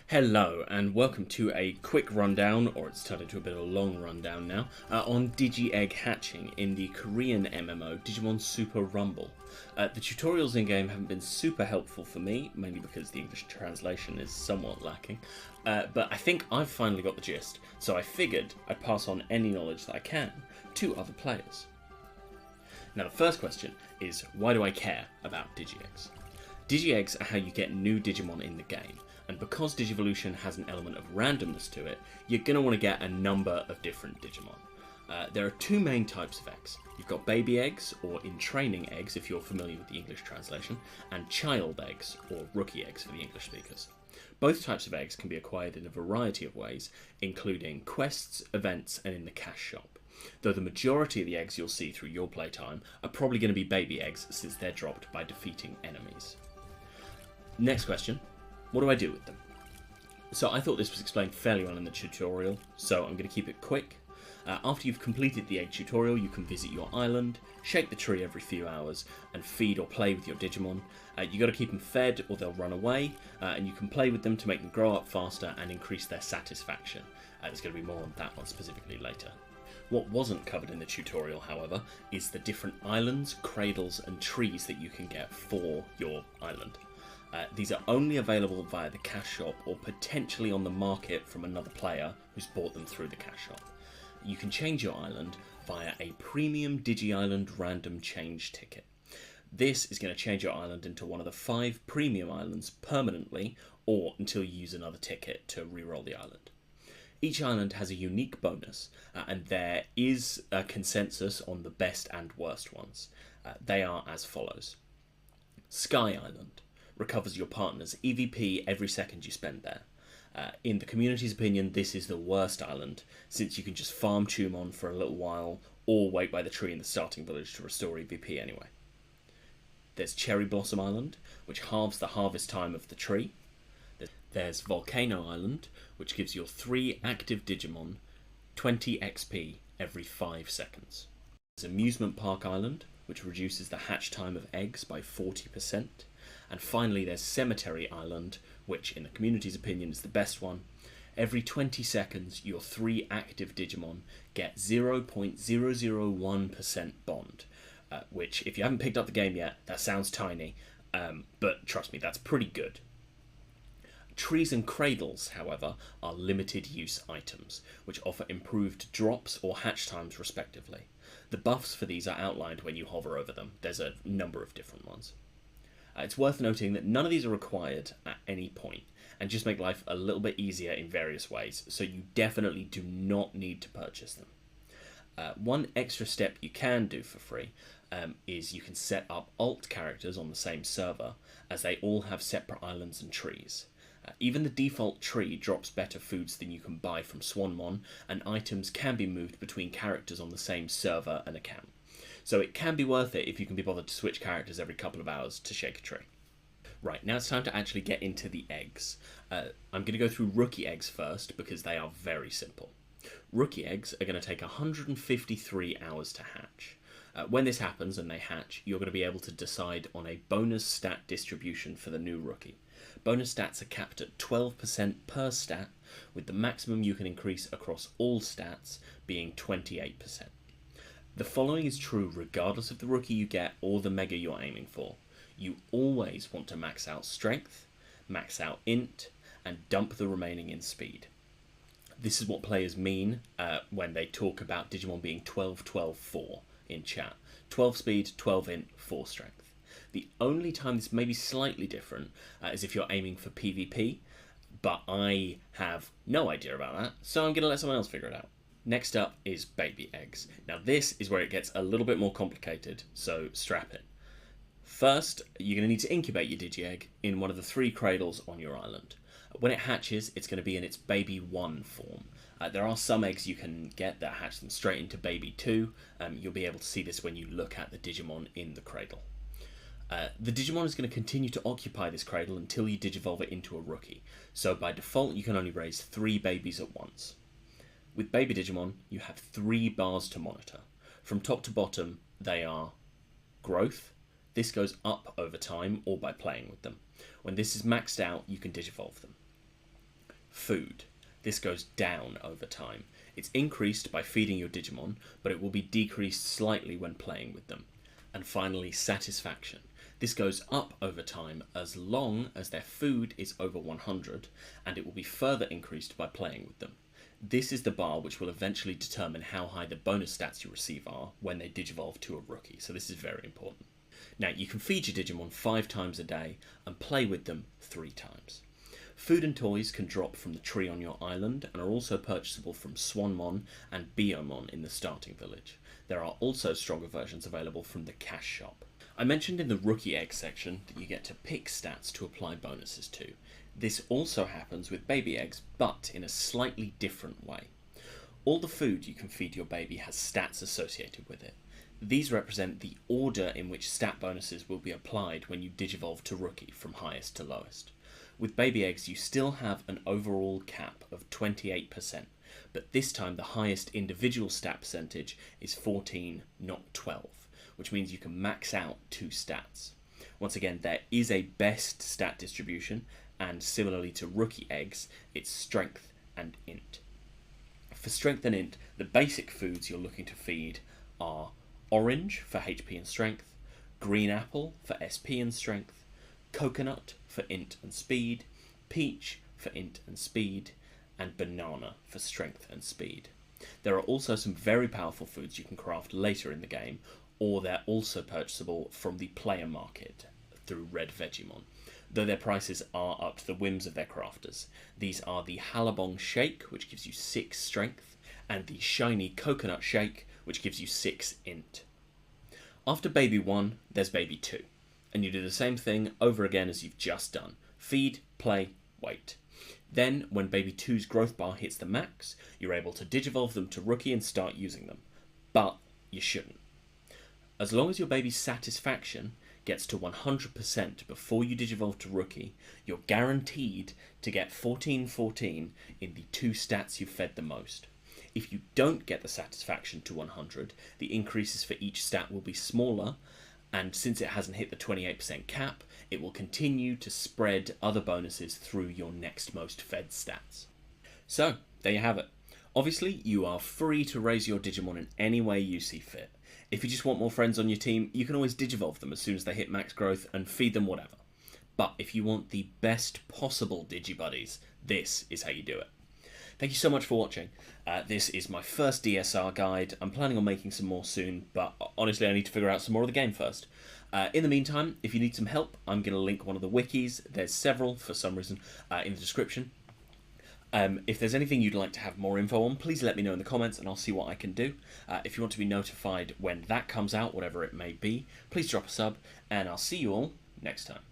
Hello and welcome to a quick rundown, or it's turned into a bit of a long rundown now, on Digi-egg hatching in the Korean MMO Digimon Super Rumble. The tutorials in-game haven't been super helpful for me, mainly because the English translation is somewhat lacking, but I think I've finally got the gist, so I figured I'd pass on any knowledge that I can to other players. Now the first question is, why do I care about Digi-eggs? Digi-eggs are how you get new Digimon in the game, and because Digivolution has an element of randomness to it, you're going to want to get a number of different Digimon. There are two main types of eggs. You've got baby eggs, or in-training eggs if you're familiar with the English translation, and child eggs, or rookie eggs for the English speakers. Both types of eggs can be acquired in a variety of ways, including quests, events, and in the cash shop. Though the majority of the eggs you'll see through your playtime are probably going to be baby eggs since they're dropped by defeating enemies. Next question. What do I do with them? So I thought this was explained fairly well in the tutorial, so I'm going to keep it quick. After you've completed the egg tutorial, you can visit your island, shake the tree every few hours, and feed or play with your Digimon. You got to keep them fed or they'll run away, and you can play with them to make them grow up faster and increase their satisfaction. There's going to be more on that one specifically later. What wasn't covered in the tutorial, however, is the different islands, cradles, and trees that you can get for your island. These are only available via the cash shop or potentially on the market from another player who's bought them through the cash shop. You can change your island via a premium Digi-Island random change ticket. This is going to change your island into one of the 5 premium islands permanently or until you use another ticket to reroll the island. Each island has a unique bonus, and there is a consensus on the best and worst ones. They are as follows. Sky Island recovers your partner's EVP every second you spend there. In the community's opinion, this is the worst island, since you can just farm Tumon for a little while, or wait by the tree in the starting village to restore EVP anyway. There's Cherry Blossom Island, which halves the harvest time of the tree. There's Volcano Island, which gives your 3 active Digimon 20 XP every 5 seconds. There's Amusement Park Island, which reduces the hatch time of eggs by 40%. And finally, there's Cemetery Island, which in the community's opinion is the best one. Every 20 seconds, your 3 active Digimon get 0.001% bond, which, if you haven't picked up the game yet, that sounds tiny, but trust me, that's pretty good. Trees and cradles, however, are limited use items, which offer improved drops or hatch times respectively. The buffs for these are outlined when you hover over them. There's a number of different ones. It's worth noting that none of these are required at any point, and just make life a little bit easier in various ways, so you definitely do not need to purchase them. One extra step you can do for free is you can set up alt characters on the same server, as they all have separate islands and trees. Even the default tree drops better foods than you can buy from Swanmon, and items can be moved between characters on the same server and account. So it can be worth it if you can be bothered to switch characters every couple of hours to shake a tree. Right, now it's time to actually get into the eggs. I'm going to go through rookie eggs first because they are very simple. Rookie eggs are going to take 153 hours to hatch. When this happens and they hatch, you're going to be able to decide on a bonus stat distribution for the new rookie. Bonus stats are capped at 12% per stat, with the maximum you can increase across all stats being 28%. The following is true regardless of the rookie you get or the mega you're aiming for. You always want to max out strength, max out int, and dump the remaining in speed. This is what players mean when they talk about Digimon being 12-12-4 in chat. 12 speed, 12 int, 4 strength. The only time this may be slightly different is if you're aiming for PvP, but I have no idea about that, so I'm going to let someone else figure it out. Next up is baby eggs. Now this is where it gets a little bit more complicated, so strap in. First, you're going to need to incubate your Digi-egg in one of the 3 cradles on your island. When it hatches, it's going to be in its baby 1 form. There are some eggs you can get that hatch them straight into baby 2. You'll be able to see this when you look at the Digimon in the cradle. The Digimon is going to continue to occupy this cradle until you digivolve it into a rookie. So by default, you can only raise 3 babies at once. With baby Digimon, you have 3 bars to monitor. From top to bottom, they are growth. This goes up over time or by playing with them. When this is maxed out, you can digivolve them. food. This goes down over time. It's increased by feeding your Digimon, but it will be decreased slightly when playing with them. And finally, satisfaction. This goes up over time as long as their food is over 100, and it will be further increased by playing with them. This is the bar which will eventually determine how high the bonus stats you receive are when they digivolve to a rookie, so this is very important. Now, you can feed your Digimon 5 times a day and play with them 3 times. Food and toys can drop from the tree on your island and are also purchasable from Swanmon and Veemon in the starting village. There are also stronger versions available from the cash shop. I mentioned in the rookie egg section that you get to pick stats to apply bonuses to. This also happens with baby eggs, but in a slightly different way. All the food you can feed your baby has stats associated with it. These represent the order in which stat bonuses will be applied when you digivolve to rookie from highest to lowest. With baby eggs, you still have an overall cap of 28%, but this time the highest individual stat percentage is 14, not 12, which means you can max out 2 stats. Once again, there is a best stat distribution, and similarly to rookie eggs, it's strength and int. For strength and int, the basic foods you're looking to feed are orange for HP and strength, green apple for SP and strength, coconut for int and speed, peach for int and speed, and banana for strength and speed. There are also some very powerful foods you can craft later in the game, or they're also purchasable from the player market through Red Vegemon, though their prices are up to the whims of their crafters. These are the Halabong Shake, which gives you 6 strength, and the Shiny Coconut Shake, which gives you 6 int. After Baby 1, there's Baby 2, and you do the same thing over again as you've just done. Feed, play, wait. Then, when Baby 2's growth bar hits the max, you're able to digivolve them to rookie and start using them. But you shouldn't. As long as your baby's satisfaction gets to 100% before you digivolve to rookie, you're guaranteed to get 14/14 in the 2 stats you've fed the most. If you don't get the satisfaction to 100, the increases for each stat will be smaller, and since it hasn't hit the 28% cap, it will continue to spread other bonuses through your next most fed stats. So, there you have it. Obviously, you are free to raise your Digimon in any way you see fit. If you just want more friends on your team, you can always digivolve them as soon as they hit max growth and feed them whatever. But if you want the best possible Digibuddies, this is how you do it. Thank you so much for watching. This is my first DSR guide. I'm planning on making some more soon, but honestly I need to figure out some more of the game first. In the meantime, if you need some help, I'm going to link one of the wikis. There's several, for some reason, in the description. If there's anything you'd like to have more info on, please let me know in the comments and I'll see what I can do. If you want to be notified when that comes out, whatever it may be, please drop a sub, and I'll see you all next time.